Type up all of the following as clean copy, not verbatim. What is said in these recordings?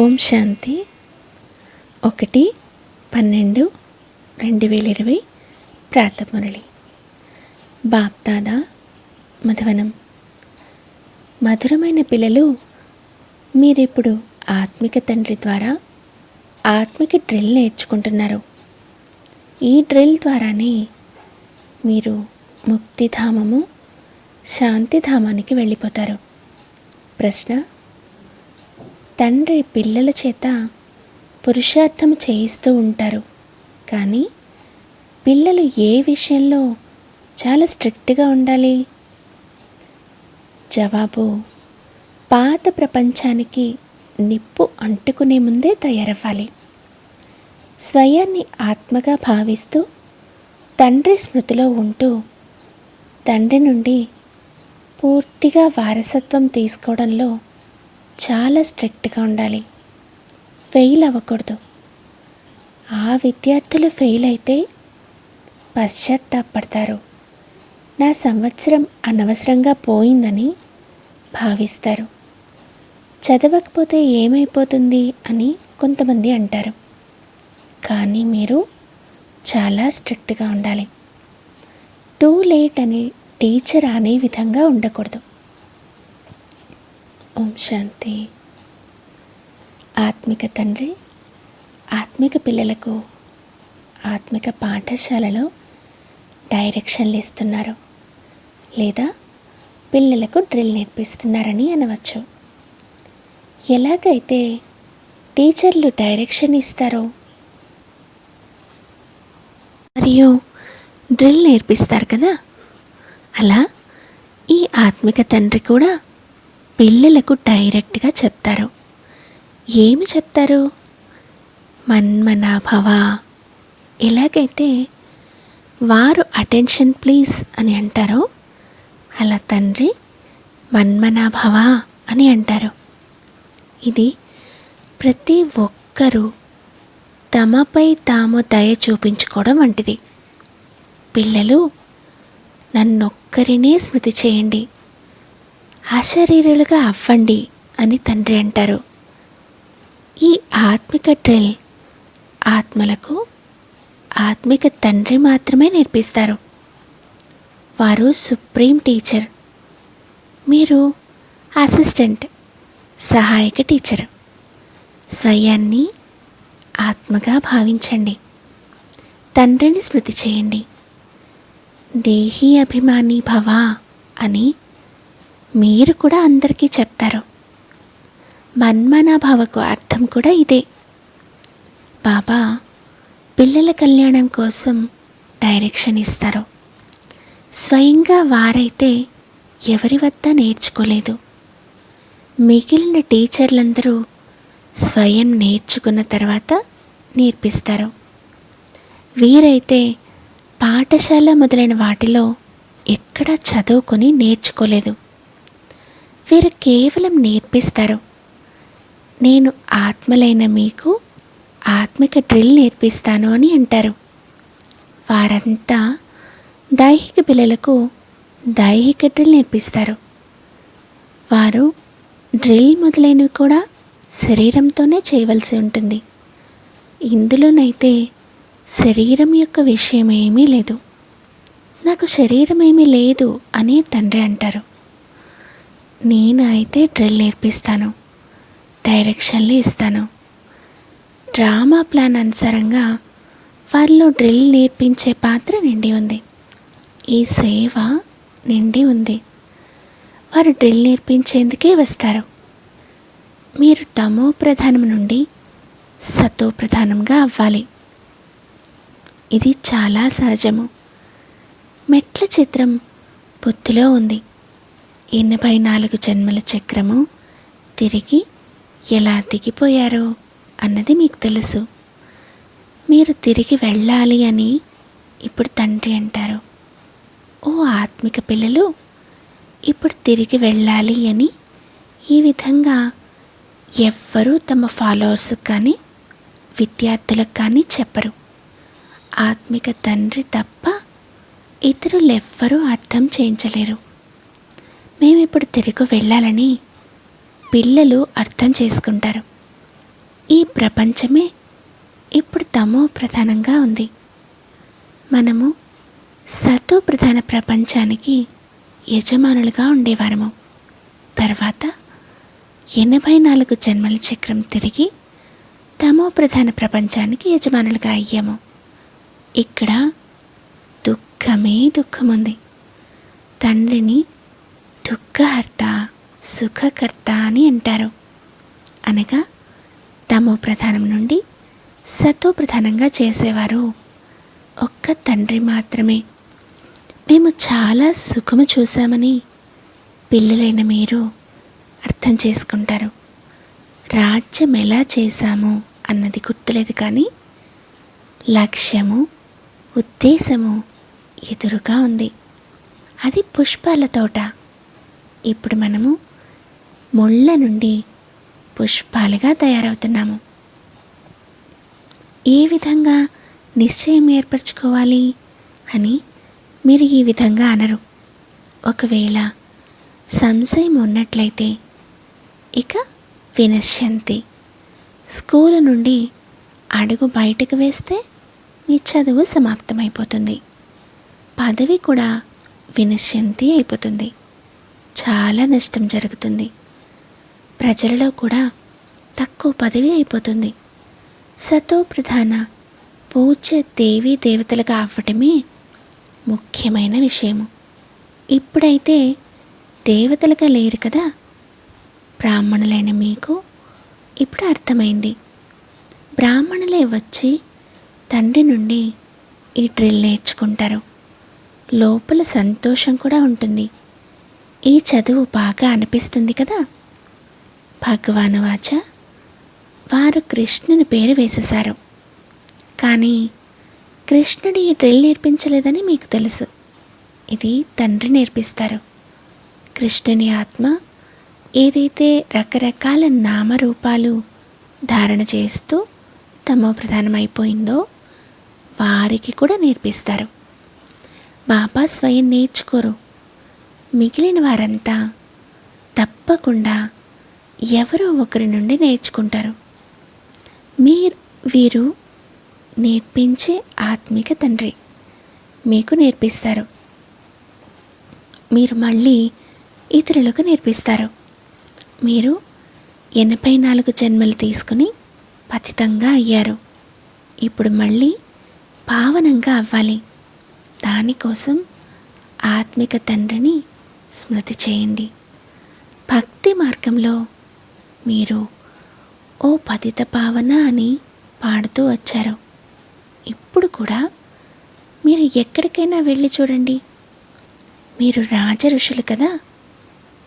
ఓం శాంతి 1/12/2020 ప్రాతమురళి బాప్దాదా మధువనం. మధురమైన పిల్లలు, మీరిప్పుడు ఆత్మిక తండ్రి ద్వారా ఆత్మిక డ్రిల్ నేర్చుకుంటున్నారు. ఈ డ్రిల్ ద్వారానే మీరు ముక్తిధామము, శాంతిధామానికి వెళ్ళిపోతారు. ప్రశ్న: తండ్రి పిల్లల చేత పురుషార్థం చేయిస్తూ ఉంటారు, కానీ పిల్లలు ఏ విషయంలో చాలా స్ట్రిక్ట్గా ఉండాలి? జవాబు: పాత ప్రపంచానికి నిప్పు అంటుకునే ముందే తయారవ్వాలి. స్వయాన్ని ఆత్మగా భావిస్తూ తండ్రి స్మృతిలో ఉంటూ తండ్రి నుండి పూర్తిగా వారసత్వం తీసుకోవడంలో చాలా స్ట్రిక్ట్గా ఉండాలి. ఫెయిల్ అవ్వకూడదు. ఆ విద్యార్థులు ఫెయిల్ అయితే పశ్చాత్తాపడతారు. నా సంవత్సరం అనవసరంగా పోయిందని భావిస్తారు. చదవకపోతే ఏమైపోతుంది అని కొంతమంది అంటారు. కానీ మీరు చాలా స్ట్రిక్ట్గా ఉండాలి. టూ లేట్ అని టీచర్ అనే విధంగా ఉండకూడదు. ఓం శాంతి. ఆత్మిక తండ్రి ఆత్మిక పిల్లలకు ఆత్మిక పాఠశాలలో డైరెక్షన్లు ఇస్తున్నారు, లేదా పిల్లలకు డ్రిల్ నేర్పిస్తున్నారని అనవచ్చు. ఎలాగైతే టీచర్లు డైరెక్షన్ ఇస్తారో మరియు డ్రిల్ నేర్పిస్తారు కదా, అలా ఈ ఆత్మిక తండ్రి కూడా పిల్లలకు డైరెక్ట్గా చెప్తారు. ఏమి చెప్తారు? మన్మనాభవ. ఎలాగైతే వారు అటెన్షన్ ప్లీజ్ అని అంటారో, అలా తండ్రి మన్మనాభవ అని అంటారు. ఇది ప్రతి ఒక్కరూ తమపై తాము దయ చూపించుకోవడం వంటిది. పిల్లలు, నన్నొక్కరినే స్మృతి చేయండి, అశరీరులుగా అవ్వండి అని తండ్రి అంటారు. ఈ ఆత్మిక డ్రిల్ ఆత్మలకు ఆత్మిక తండ్రి మాత్రమే నేర్పిస్తారు. వారు సుప్రీం టీచర్, మీరు అసిస్టెంట్, సహాయక టీచర్. స్వయాన్ని ఆత్మగా భావించండి, తండ్రిని స్మృతి చేయండి. దేహీ అభిమాని భవ అని మీరు కూడా అందరికీ చెప్తారు. మన్మనాభవకు అర్థం కూడా ఇదే. బాబా పిల్లల కళ్యాణం కోసం డైరెక్షన్ ఇస్తారు. స్వయంగా వారైతే ఎవరి వద్ద నేర్చుకోలేదు. మిగిలిన టీచర్లందరూ స్వయం నేర్చుకున్న తర్వాత నేర్పిస్తారు. వీరైతే పాఠశాల మొదలైన వాటిలో ఎక్కడా చదువుకొని నేర్చుకోలేదు. వీరు కేవలం నేర్పిస్తారు. నేను ఆత్మలైన మీకు ఆత్మిక డ్రిల్ నేర్పిస్తాను అని అంటారు. వారంతా దైహిక పిల్లలకు దైహిక డ్రిల్ నేర్పిస్తారు. వారు డ్రిల్ మొదలైనవి కూడా శరీరంతోనే చేయవలసి ఉంటుంది. ఇందులోనైతే శరీరం యొక్క విషయం ఏమీ లేదు. నాకు శరీరం ఏమీ లేదు అని తండ్రి అంటారు. నేను అయితే డ్రిల్ నేర్పిస్తాను, డైరెక్షన్లు ఇస్తాను. డ్రామా ప్లాన్ అనుసారంగా వారిలో డ్రిల్ నేర్పించే పాత్ర నిండి ఉంది. ఈ సేవ నిండి ఉంది. వారు డ్రిల్ నేర్పించేందుకే వస్తారు. మీరు తమో ప్రధానం నుండి సతో ప్రధానంగా అవ్వాలి. ఇది చాలా సహజము. మెట్ల చిత్రం బుద్ధిలో ఉంది. 84 జన్మల చక్రము తిరిగి ఎలా దిగిపోయారో అన్నది మీకు తెలుసు. మీరు తిరిగి వెళ్ళాలి అని ఇప్పుడు తండ్రి అంటారు. ఓ ఆత్మిక పిల్లలు, ఇప్పుడు తిరిగి వెళ్ళాలి అని ఈ విధంగా ఎవ్వరూ తమ ఫాలోవర్స్కి కానీ విద్యార్థులకు కానీ చెప్పరు. ఆత్మిక తండ్రి తప్ప ఇతరులెవ్వరూ అర్థం చేయించలేరు. మేమిప్పుడు తిరిగి వెళ్ళాలని పిల్లలు అర్థం చేసుకుంటారు. ఈ ప్రపంచమే ఇప్పుడు తమో ప్రధానంగా ఉంది. మనము సతో ప్రధాన ప్రపంచానికి యజమానులుగా ఉండేవారము. తర్వాత 84 జన్మల చక్రం తిరిగి తమో ప్రధాన ప్రపంచానికి యజమానులుగా అయ్యాము. ఇక్కడ దుఃఖమే దుఃఖముంది. తండ్రిని దుఃఖహర్త, సుఖకర్త అని అంటారు. అనగా తమో ప్రధానం నుండి సతో ప్రధానంగా చేసేవారు ఒక్క తండ్రి మాత్రమే. మేము చాలా సుఖము చూసామని పిల్లలైన మీరు అర్థం చేసుకుంటారు. రాజ్యం ఎలా చేశాము అన్నది గుర్తులేదు, కానీ లక్ష్యము, ఉద్దేశము ఎదురుగా ఉంది. అది పుష్పాల తోట. ఇప్పుడు మనము ముళ్ళ నుండి పుష్పాలుగా తయారవుతున్నాము. ఏ విధంగా నిశ్చయం ఏర్పరచుకోవాలి అని మీరు ఈ విధంగా అనరు. ఒకవేళ సంశయం ఉన్నట్లయితే ఇక వినశ్యంతి, స్కూలు నుండి అడుగు బయటకు వేస్తే మీ చదువు సమాప్తమైపోతుంది. పదవి కూడా వినశ్యంతి అయిపోతుంది. చాలా నష్టం జరుగుతుంది. ప్రజలలో కూడా తక్కువ పదవి అయిపోతుంది. సతో ప్రధాన పూజ్య దేవీ దేవతలుగా అవ్వటమే ముఖ్యమైన విషయము. ఇప్పుడైతే దేవతలుగా లేరు కదా. బ్రాహ్మణులైన మీకు ఇప్పుడు అర్థమైంది. బ్రాహ్మణులే వచ్చి తండ్రి నుండి ఈ డ్రిల్ నేర్చుకుంటారు. లోపల సంతోషం కూడా ఉంటుంది. ఈ చదువు బాగా అనిపిస్తుంది కదా. భగవాను వాచ, వారు కృష్ణుని పేరు వేసేశారు, కానీ కృష్ణుడు ఈ డ్రిల్ నేర్పించలేదని మీకు తెలుసు. ఇది తండ్రి నేర్పిస్తారు. కృష్ణుని ఆత్మ ఏదైతే రకరకాల నామరూపాలు ధారణ చేస్తూ తమో ప్రధానమైపోయిందో వారికి కూడా నేర్పిస్తారు. బాబా స్వయం నేర్చుకోరు. మిగిలిన వారంతా తప్పకుండా ఎవరో ఒకరి నుండి నేర్చుకుంటారు. వీరు నేర్పించే ఆత్మిక తండ్రి మీకు నేర్పిస్తారు. మీరు మళ్ళీ ఇతరులకు నేర్పిస్తారు. మీరు 84 జన్మలు తీసుకుని పతితంగా అయ్యారు. ఇప్పుడు మళ్ళీ పావనంగా అవ్వాలి. దానికోసం ఆత్మిక తండ్రిని స్మృతి చేయండి. భక్తి మార్గంలో మీరు ఓ పతిత పావన అని పాడుతూ వచ్చారు. ఇప్పుడు కూడా మీరు ఎక్కడికైనా వెళ్ళి చూడండి. మీరు రాజ ఋషులు కదా,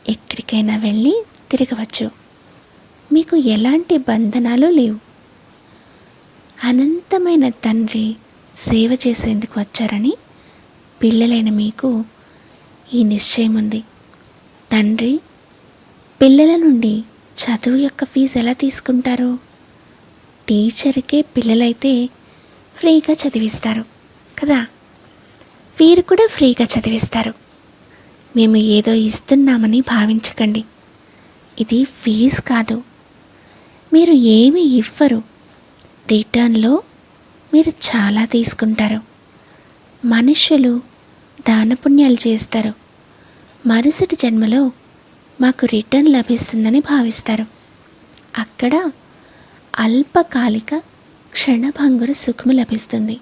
ఎక్కడికైనా వెళ్ళి తిరగవచ్చు. మీకు ఎలాంటి బంధనాలు లేవు. అనంతమైన తండ్రి సేవ చేసేందుకు వచ్చారని పిల్లలైన మీకు ఈ నిశ్చయం ఉంది. తండ్రి పిల్లల నుండి చదువు యొక్క ఫీజు ఎలా తీసుకుంటారు? టీచర్కే పిల్లలైతే ఫ్రీగా చదివిస్తారు కదా. వీరు కూడా ఫ్రీగా చదివిస్తారు. మేము ఏదో ఇస్తున్నామని భావించకండి. ఇది ఫీజు కాదు. మీరు ఏమి ఇవ్వరు. రిటర్న్లో మీరు చాలా తీసుకుంటారు. మనుషులు దానపుణ్యాలు చేస్తారు. మరుసటి జన్మలో మాకు రిటర్న్ లభిస్తుందని భావిస్తారు. అక్కడ అల్పకాలిక క్షణభంగుర సుఖము లభిస్తుంది.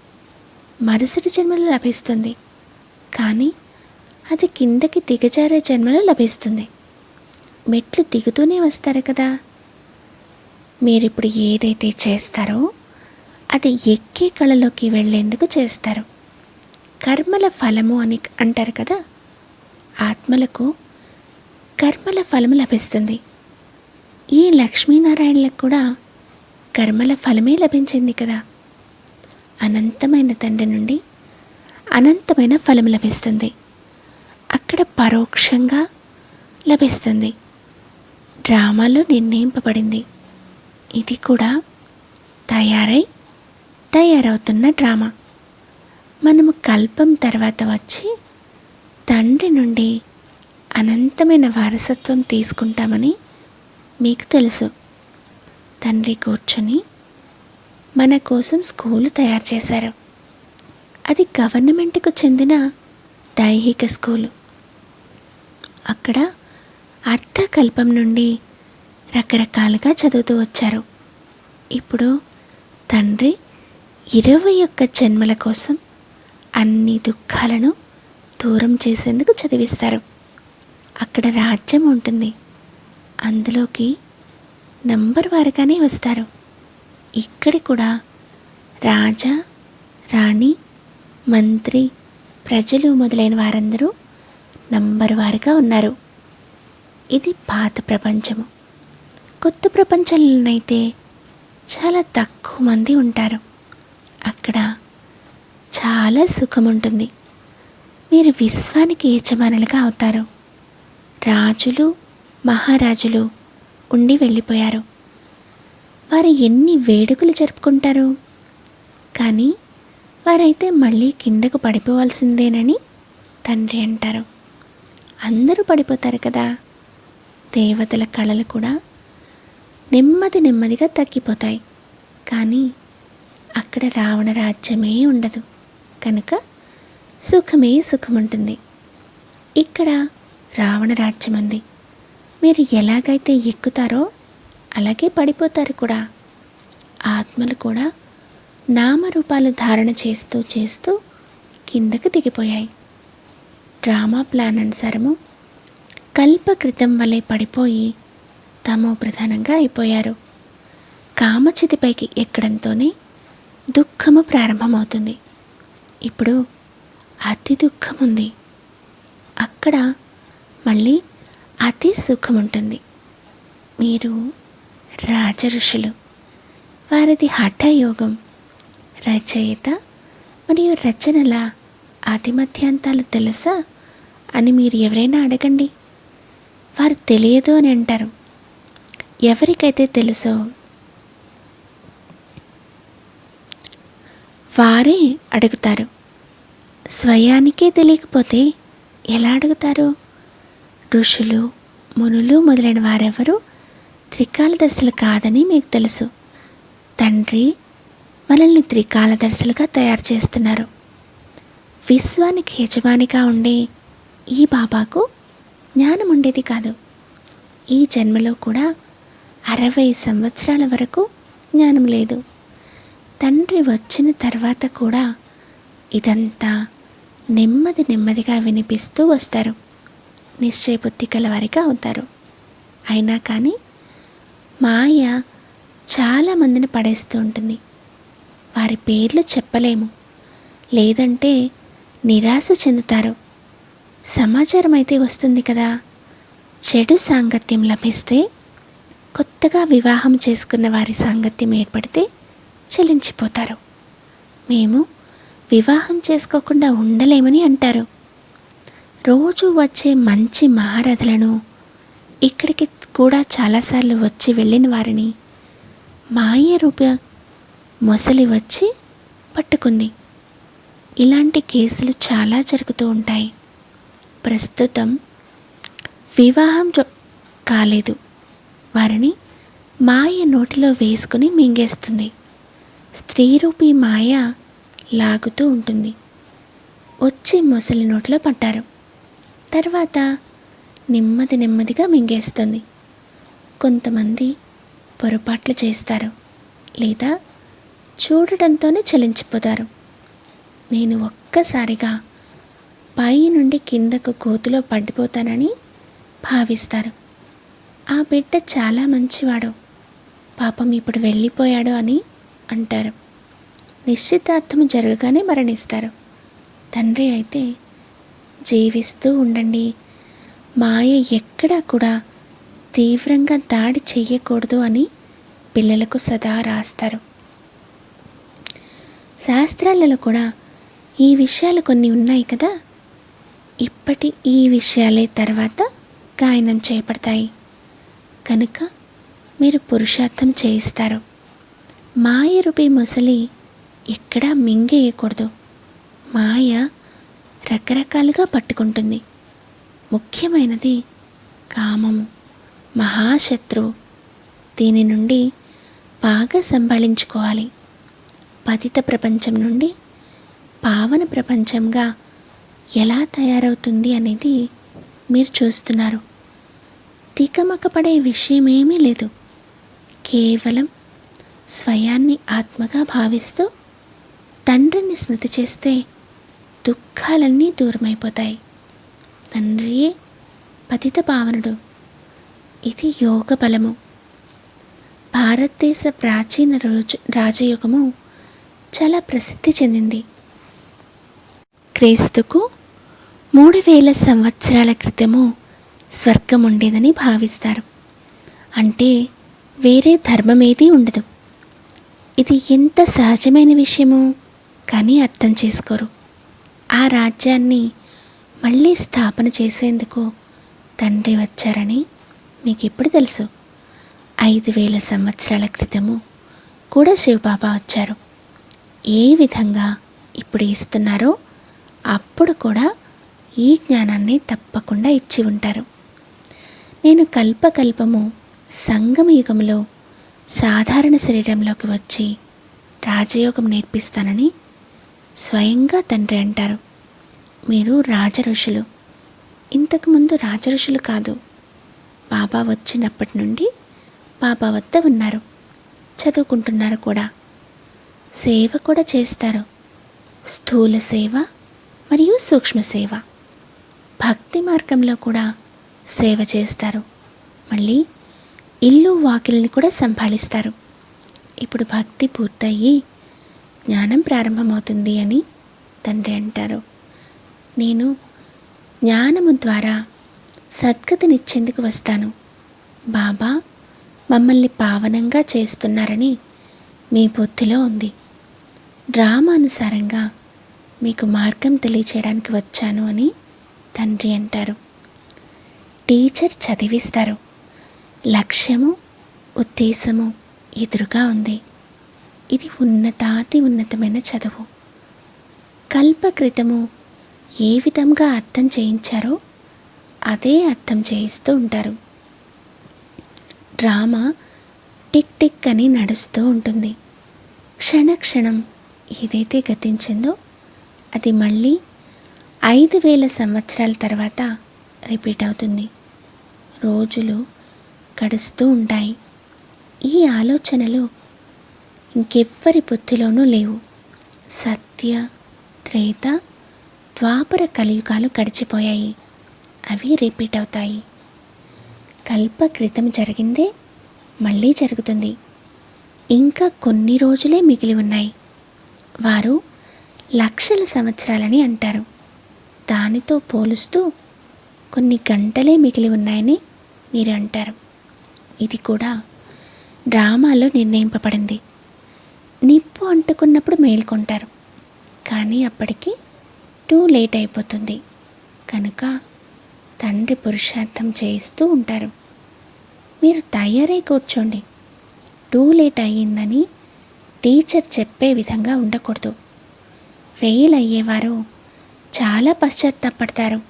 మరుసటి జన్మలో లభిస్తుంది, కానీ అది కిందకి దిగజారే జన్మలో లభిస్తుంది. మెట్లు దిగుతూనే వస్తారు కదా. మీరిప్పుడు ఏదైతే చేస్తారో అది ఎక్కే కళలోకి వెళ్ళేందుకు చేస్తారు. కర్మల ఫలము అని అంటారు కదా. ఆత్మలకు కర్మల ఫలము లభిస్తుంది. ఈ లక్ష్మీనారాయణలకు కూడా కర్మల ఫలమే లభించింది కదా. అనంతమైన తండ్రి నుండి అనంతమైన ఫలం లభిస్తుంది. అక్కడ పరోక్షంగా లభిస్తుంది. డ్రామాలో నిర్ణయింపబడింది. ఇది కూడా తయారవుతున్న డ్రామా. మనము కల్పం తర్వాత వచ్చి తండ్రి నుండి అనంతమైన వారసత్వం తీసుకుంటామని మీకు తెలుసు. తండ్రి కూర్చుని మన కోసం స్కూలు తయారు చేశారు. అది గవర్నమెంట్కు చెందిన దైహిక స్కూలు. అక్కడ అర్థకల్పం నుండి రకరకాలుగా చదువుతూ వచ్చారు. ఇప్పుడు తండ్రి 21 జన్మల కోసం అన్ని దుఃఖాలను దూరం చేసేందుకు చదివిస్తారు. అక్కడ రాజ్యం ఉంటుంది. అందులోకి నంబర్ వారుగానే వస్తారు. ఇక్కడ కూడా రాజా, రాణి, మంత్రి, ప్రజలు మొదలైన వారందరూ నంబర్ వారుగా ఉన్నారు. ఇది పాత ప్రపంచము. కొత్త ప్రపంచంలోనైతే చాలా తక్కువ మంది ఉంటారు. అక్కడ చాలా సుఖం ఉంటుంది. మీరు విశ్వానికి యజమానులుగా అవుతారు. రాజులు, మహారాజులు ఉండి వెళ్ళిపోయారు. వారు ఎన్ని వేడుకలు జరుపుకుంటారు. కానీ వారైతే మళ్ళీ కిందకు పడిపోవాల్సిందేనని తండ్రి అంటారు. అందరూ పడిపోతారు కదా. దేవతల కళలు కూడా నెమ్మదిగా తగ్గిపోతాయి. కానీ అక్కడ రావణ రాజ్యమే ఉండదు. కనుక సుఖమే సుఖముంటుంది. ఇక్కడ రావణ రాజ్యం ఉంది. మీరు ఎలాగైతే ఎక్కుతారో అలాగే పడిపోతారు కూడా. ఆత్మలు కూడా నామరూపాలు ధారణ చేస్తూ కిందకు దిగిపోయాయి. డ్రామా ప్లాన్ అనుసారము కల్పకృతం వలె పడిపోయి తమో ప్రధానంగా అయిపోయారు. కామచితిపైకి ఎక్కడంతోనే దుఃఖము ప్రారంభమవుతుంది. ఇప్పుడు అతి దుఃఖం ఉంది. అక్కడ మళ్ళీ అతి సుఖం ఉంటుంది. మీరు రాజఋషులు. వారిది హఠయోగం. రచయిత మరియు రచనల ఆదిమధ్యాంతాలు తెలుసా అని మీరు ఎవరైనా అడగండి. వారు తెలియదు అని అంటారు. ఎవరికైతే తెలుసో వారే అడుగుతారు. స్వయానికే తెలియకపోతే ఎలా అడుగుతారు? ఋషులు, మునులు మొదలైన వారెవరు త్రికాలదర్శులు కాదని మీకు తెలుసు. తండ్రి మనల్ని త్రికాలదర్శులుగా తయారు చేస్తున్నారు. విశ్వానికి యజమానిగా ఉండే ఈ బాబాకు జ్ఞానం ఉండేది కాదు. ఈ జన్మలో కూడా 60 సంవత్సరాల వరకు జ్ఞానం లేదు. తండ్రి వచ్చిన తర్వాత కూడా ఇదంతా నెమ్మదిగా వినిపిస్తూ వస్తారు. నిశ్చయబుద్ధి కలవారిగా అవుతారు. అయినా కానీ మాయ చాలామందిని పడేస్తూ ఉంటుంది. వారి పేర్లు చెప్పలేము, లేదంటే నిరాశ చెందుతారు. సమాచారం అయితే వస్తుంది కదా. చెడు సాంగత్యం లభిస్తే, కొత్తగా వివాహం చేసుకున్న వారి సాంగత్యం ఏర్పడితే చలించిపోతారు. మేము వివాహం చేసుకోకుండా ఉండలేమని అంటారు. రోజు వచ్చే మంచి మహారథులను, ఇక్కడికి కూడా చాలాసార్లు వచ్చి వెళ్ళిన వారిని మాయ రూప మొసలి వచ్చి పట్టుకుంది. ఇలాంటి కేసులు చాలా జరుగుతూ ఉంటాయి. ప్రస్తుతం వివాహం కాలేదు. వారిని మాయ నోటిలో వేసుకుని మింగేస్తుంది. స్త్రీ రూపీ మాయ లాగుతూ ఉంటుంది. వచ్చి మొసలి నోట్లో పట్టారు. తర్వాత నెమ్మదిగా మింగేస్తుంది. కొంతమంది పొరపాట్లు చేస్తారు, లేదా చూడటంతోనే చలించిపోతారు. నేను ఒక్కసారిగా పై నుండి కిందకు గోతులో పడిపోతానని భావిస్తారు. ఆ బిడ్డ చాలా మంచివాడు, పాపం ఇప్పుడు వెళ్ళిపోయాడు అని అంటారు. నిశ్చితార్థం జరగగానే మరణిస్తారు. తండ్రి అయితే జీవిస్తూ ఉండండి, మాయ ఎక్కడా కూడా తీవ్రంగా దాడి చెయ్యకూడదు అని పిల్లలకు సదా రాస్తారు. శాస్త్రాలలో కూడా ఈ విషయాలు కొన్ని ఉన్నాయి కదా. ఇప్పటి ఈ విషయాలే తర్వాత గాయనం చేయబడతాయి. కనుక మీరు పురుషార్థం చేయిస్తారు. మాయ రూపీ మొసలి ఎక్కడా మింగేయకూడదు. మాయ రకరకాలుగా పట్టుకుంటుంది. ముఖ్యమైనది కామము, మహాశత్రువు. దీని నుండి బాగా సంభాళించుకోవాలి. పతిత ప్రపంచం నుండి పావన ప్రపంచంగా ఎలా తయారవుతుంది అనేది మీరు చూస్తున్నారు. తికమకపడే విషయమేమీ లేదు. కేవలం స్వయాన్ని ఆత్మగా భావిస్తూ తండ్రిని స్మృతి చేస్తే దుఃఖాలన్నీ దూరమైపోతాయి. తండ్రియే పతిత పావనుడు. ఇది యోగ బలము. భారతదేశ ప్రాచీన రాజయోగము చాలా ప్రసిద్ధి చెందింది. క్రీస్తుకు 3000 సంవత్సరాల క్రితము స్వర్గం ఉండేదని భావిస్తారు. అంటే వేరే ధర్మమేదీ ఉండదు. ఇది ఎంత సహజమైన విషయమో కానీ అర్థం చేసుకోరు. ఆ రాజ్యాన్ని మళ్ళీ స్థాపన చేసేందుకు తండ్రి వచ్చారని మీకు ఇప్పుడు తెలుసు. 5000 సంవత్సరాల క్రితము కూడా శివబాబా వచ్చారు. ఏ విధంగా ఇప్పుడు ఇస్తున్నారో అప్పుడు కూడా ఈ జ్ఞానాన్ని తప్పకుండా ఇచ్చి ఉంటారు. నేను కల్పకల్పము సంగమ యుగంలో సాధారణ శరీరంలోకి వచ్చి రాజయోగం నేర్పిస్తానని స్వయంగా తండ్రి అంటారు. మీరు రాజఋషులు. ఇంతకుముందు రాజఋషులు కాదు. బాబా వచ్చినప్పటి నుండి బాబా వద్ద ఉన్నారు, చదువుకుంటున్నారు కూడా, సేవ కూడా చేస్తారు. స్థూల సేవ మరియు సూక్ష్మ సేవ. భక్తి మార్గంలో కూడా సేవ చేస్తారు. మళ్ళీ ఇల్లు వాకిలిని కూడా సంభాళిస్తారు. ఇప్పుడు భక్తి పూర్తయ్యి జ్ఞానం ప్రారంభమవుతుంది అని తండ్రి అంటారు. నేను జ్ఞానము ద్వారా సద్గతినిచ్చేందుకు వస్తాను. బాబా మమ్మల్ని పావనంగా చేస్తున్నారని మీ బుద్ధిలో ఉంది. డ్రామానుసారంగా మీకు మార్గం తెలియచేయడానికి వచ్చాను అని తండ్రి అంటారు. టీచర్ చదివిస్తారు. లక్ష్యము ఉద్దేశము ఎదురుగా ఉంది. ఇది ఉన్నతాతి ఉన్నతమైన చదువు. కల్పక్రితము ఏ విధంగా అర్థం చేయించారో అదే అర్థం చేయిస్తూ ఉంటారు. డ్రామా టిక్ టిక్ అని నడుస్తూ ఉంటుంది. క్షణక్షణం ఏదైతే గతించిందో అది మళ్ళీ 5000 సంవత్సరాల తర్వాత రిపీట్ అవుతుంది. రోజులు గడుస్తూ ఉంటాయి. ఈ ఆలోచనలు ఇంకెవ్వరి బుద్ధిలోనూ లేవు. సత్య, త్రేత, ద్వాపర కలియుగాలు గడిచిపోయాయి. అవి రిపీట్ అవుతాయి. కల్ప క్రితం జరిగిందే మళ్ళీ జరుగుతుంది. ఇంకా కొన్ని రోజులే మిగిలి ఉన్నాయి. వారు లక్షల సంవత్సరాలని అంటారు. దానితో పోలుస్తూ కొన్ని గంటలే మిగిలి ఉన్నాయని మీరు అంటారు. ఇది కూడా డ్రామాలో నిర్ణయింపబడింది. నిప్పు అంటుకున్నప్పుడు మేల్కొంటారు, కానీ అప్పటికి టూ లేట్ అయిపోతుంది. కనుక తండ్రి పురుషార్థం చేయిస్తూ ఉంటారు. మీరు తయారై కూర్చోండి. టూ లేట్ అయ్యిందని టీచర్ చెప్పే విధంగా ఉండకూడదు. ఫెయిల్ అయ్యేవారు చాలా పశ్చాత్తాపడతారు.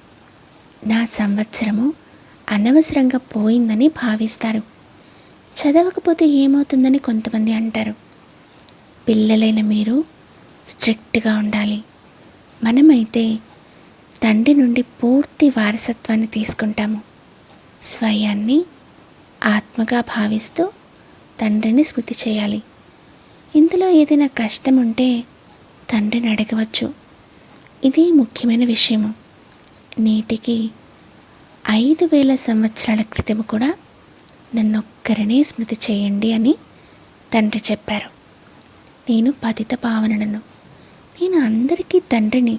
నా సంవత్సరము అనవసరంగా పోయిందని భావిస్తారు. చదవకపోతే ఏమవుతుందని కొంతమంది అంటారు. పిల్లలైన మీరు స్ట్రిక్ట్గా ఉండాలి. మనమైతే తండ్రి నుండి పూర్తి వారసత్వాన్ని తీసుకుంటాము. స్వయాన్ని ఆత్మగా భావిస్తూ తండ్రిని స్మృతి చేయాలి. ఇందులో ఏదైనా కష్టం ఉంటే తండ్రిని అడగవచ్చు. ఇది ముఖ్యమైన విషయము. నేటికి 5000 సంవత్సరాల క్రితం కూడా నన్నొక్కరినే స్మృతి చేయండి అని తండ్రి చెప్పారు. నేను పతిత పావనను. నేను అందరికీ తండ్రిని.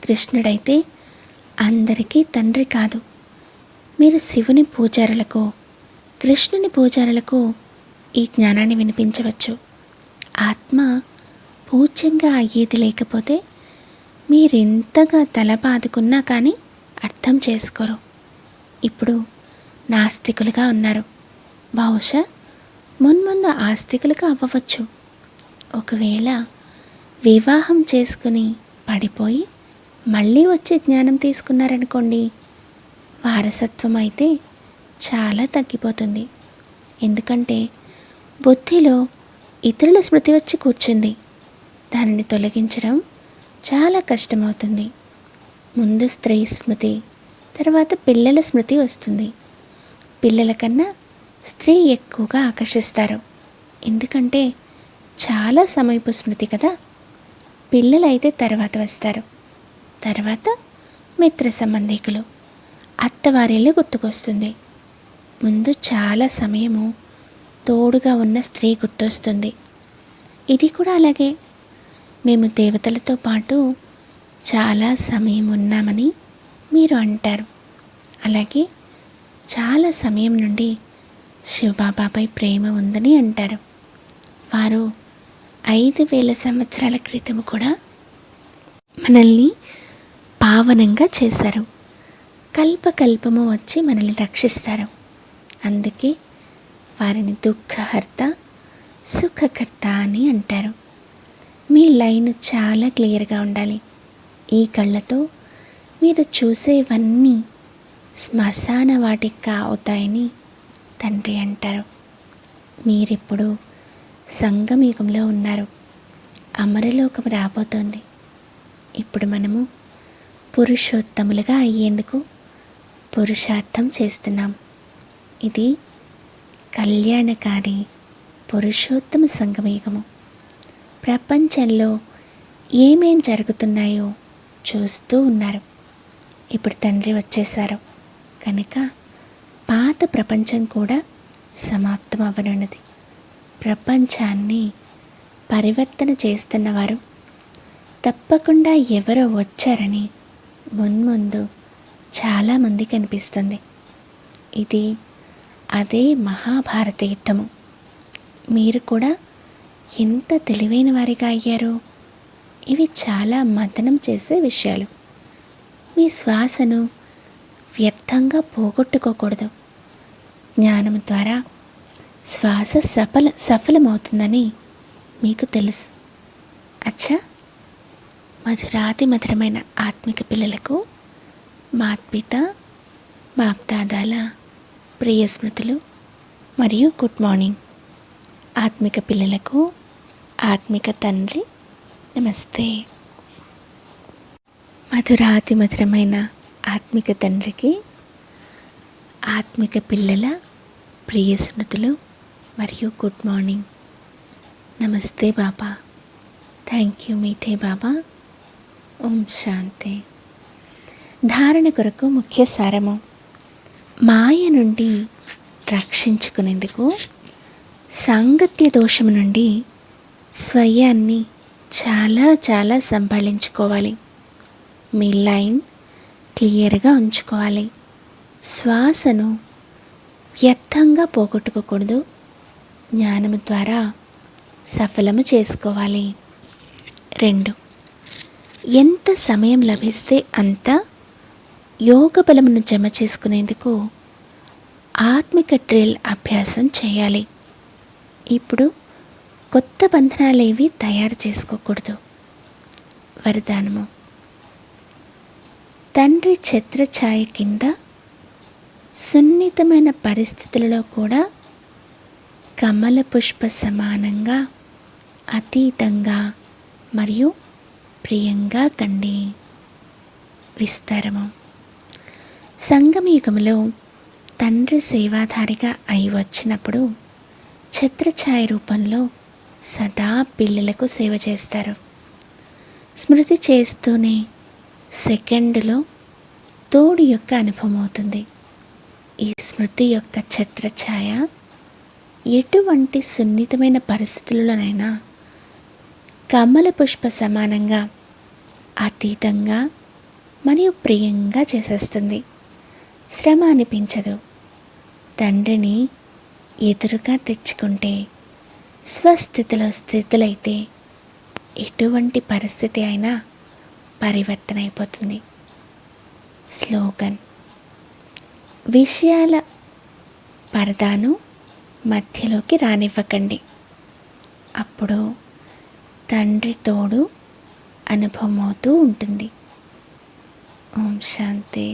కృష్ణుడైతే అందరికీ తండ్రి కాదు. మీరు శివుని పూజారులకు, కృష్ణుని పూజారులకు ఈ జ్ఞానాన్ని వినిపించవచ్చు. ఆత్మ పూజ్యంగా అయ్యేది లేకపోతే మీరెంతగా తల బాదుకున్నా కానీ అర్థం చేసుకోరు. ఇప్పుడు నాస్తికులుగా ఉన్నారు. బహుశా మున్ముందు ఆస్తికులుగా అవ్వవచ్చు. ఒకవేళ వివాహం చేసుకుని పడిపోయి మళ్ళీ వచ్చే జ్ఞానం తీసుకున్నారనుకోండి, వారసత్వం అయితే చాలా తగ్గిపోతుంది. ఎందుకంటే బుద్ధిలో ఇతరుల స్మృతి వచ్చి కూర్చుంది. దానిని తొలగించడం చాలా కష్టమవుతుంది. ముందు స్త్రీ స్మృతి, తర్వాత పిల్లల స్మృతి వస్తుంది. పిల్లల కన్నా స్త్రీ ఎక్కువగా ఆకర్షిస్తారు, ఎందుకంటే చాలా సమయపు స్మృతి కదా. పిల్లలైతే తర్వాత వస్తారు. తర్వాత మిత్ర సంబంధికులు, అత్తవారిల్లు గుర్తుకొస్తుంది. ముందు చాలా సమయము తోడుగా ఉన్న స్త్రీ గుర్తొస్తుంది. ఇది కూడా అలాగే. మేము దేవతలతో పాటు చాలా సమయం ఉన్నామని మీరు అంటారు. అలాగే చాలా సమయం నుండి శివబాబాపై ప్రేమ ఉందని అంటారు. వారు 5000 సంవత్సరాల క్రితం కూడా మనల్ని పావనంగా చేశారు. కల్పకల్పము వచ్చి మనల్ని రక్షిస్తారు. అందుకే వారిని దుఃఖహర్త, సుఖకర్త అని అంటారు. మీ లైన్ చాలా క్లియర్గా ఉండాలి. ఈ కళ్ళతో మీరు చూసేవన్నీ శ్మశాన వాటిక అవుతాయని తండ్రి అంటారు. మీరిప్పుడు సంగమయుగంలో ఉన్నారు. అమరలోకం రాబోతోంది. ఇప్పుడు మనము పురుషోత్తములుగా అయ్యేందుకు పురుషార్థం చేస్తున్నాం. ఇది కళ్యాణకారి పురుషోత్తమ సంగమయుగము. ప్రపంచంలో ఏమేం జరుగుతున్నాయో చూస్తూ ఉన్నారు. ఇప్పుడు తండ్రి వచ్చేశారు కనుక పాత ప్రపంచం కూడా సమాప్తం అవ్వనున్నది. ప్రపంచాన్ని పరివర్తన చేస్తున్నవారు తప్పకుండా ఎవరో వచ్చారని మున్ముందు చాలామంది కనిపిస్తుంది. ఇది అదే మహాభారత యుద్ధము. మీరు కూడా ఎంత తెలివైన వారిగా అయ్యారు. ఇవి చాలా మథనం చేసే విషయాలు. మీ శ్వాసను వ్యర్థంగా పోగొట్టుకోకూడదు. జ్ఞానం ద్వారా శ్వాస సఫలమవుతుందని మీకు తెలుసు. అచ్చా, మధురాతి మధురమైన ఆత్మిక పిల్లలకు మాత్పిత బాప్దాదాల ప్రియ స్మృతులు మరియు గుడ్ మార్నింగ్. ఆత్మిక పిల్లలకు ఆత్మిక తండ్రి నమస్తే. మధురాతి మధురమైన ఆత్మిక తండ్రికి ఆత్మిక పిల్లల ప్రియ స్మృతులు మరియు గుడ్ మార్నింగ్. నమస్తే బాబా. థ్యాంక్ యూ మీఠే బాబా. ఓం శాంతి. ధారణ కొరకు ముఖ్య సారము. మాయ నుండి రక్షించుకునేందుకు సాంగత్య దోషము నుండి స్వయాన్ని చాలా చాలా సంభాళించుకోవాలి. మీ లైన్ క్లియర్గా ఉంచుకోవాలి. శ్వాసను వ్యర్థంగా పోగొట్టుకోకూడదు. జ్ఞానము ద్వారా సఫలము చేసుకోవాలి. 2, ఎంత సమయం లభిస్తే అంత యోగ బలమును జమ చేసుకునేందుకు ఆత్మిక డ్రిల్ అభ్యాసం చేయాలి. ఇప్పుడు కొత్త బంధనాలేవి తయారు చేసుకోకూడదు. వరదానము. తండ్రి ఛత్రఛాయ కింద సున్నితమైన పరిస్థితులలో కూడా కమల పుష్ప సమానంగా అతీతంగా మరియు ప్రియంగా కండి. విస్తారము. సంగమయుగంలో తండ్రి సేవాధారిగా అయి వచ్చినప్పుడు ఛత్రఛాయ రూపంలో సదా పిల్లలకు సేవ చేస్తారు. స్మృతి చేస్తూనే సెకండులో తోడు యొక్క అనుభవం అవుతుంది. ఈ స్మృతి యొక్క ఛత్రఛాయ ఎటువంటి సున్నితమైన పరిస్థితులలోనైనా కమల పుష్ప సమానంగా అతీతంగా మరియు ప్రియంగా చేసేస్తుంది. శ్రమ అనిపించదు. తండ్రిని ఎదురుగా తెచ్చుకుంటే స్వస్థితిలో స్థితులైతే ఎటువంటి పరిస్థితి అయినా పరివర్తన అయిపోతుంది. స్లోగన్. విషయాల పరదాను మధ్యలోకి రానివ్వకండి. అప్పుడు తండ్రి తోడు అనుభవం అవుతూ ఉంటుంది. ఓం శాంతి.